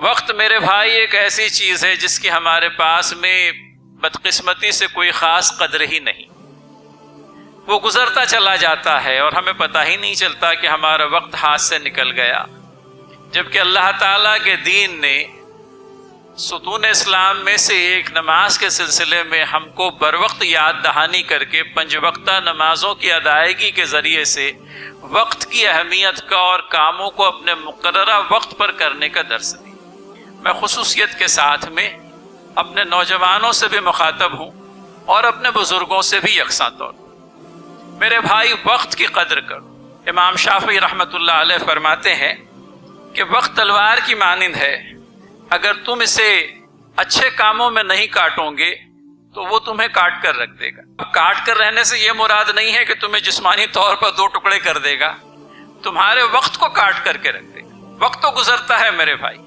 वक्त मेरे भाई एक ऐसी चीज है जिसकी हमारे पास में बदकिस्मती से कोई खास कदर ही नहीं। वो गुजरता चला जाता है और हमें पता ही नहीं चलता कि हमारा वक्त हाथ से निकल गया। जबकि अल्लाह ताला के दीन ने सुतून इस्लाम में से एक नमाज के सिलसिले में हमको बर वक्त याद दहानी करके 5 वक्ता नमाजों की अदायगी के ज़रिए से वक्त की अहमियत का और कामों को अपने मुकर्ररा वक्त पर करने का दर्स दी। मैं खुसूसियत के साथ में अपने नौजवानों से भी मुखातब हूँ और अपने बुजुर्गों से भी यकसा तौर पर। मेरे भाई, वक्त की कदर करो। इमाम शाफी रहमतुल्लाह अलैह फरमाते हैं कि वक्त तलवार की मानिंद है, अगर तुम इसे अच्छे कामों में नहीं काटोगे तो वो तुम्हें काट कर रख देगा। अब काट कर रहने से ये मुराद नहीं है कि तुम्हें जिस्मानी तौर पर 2 टुकड़े कर देगा, तुम्हारे वक्त को काट करके रख देगा। वक्त तो गुजरता है मेरे भाई।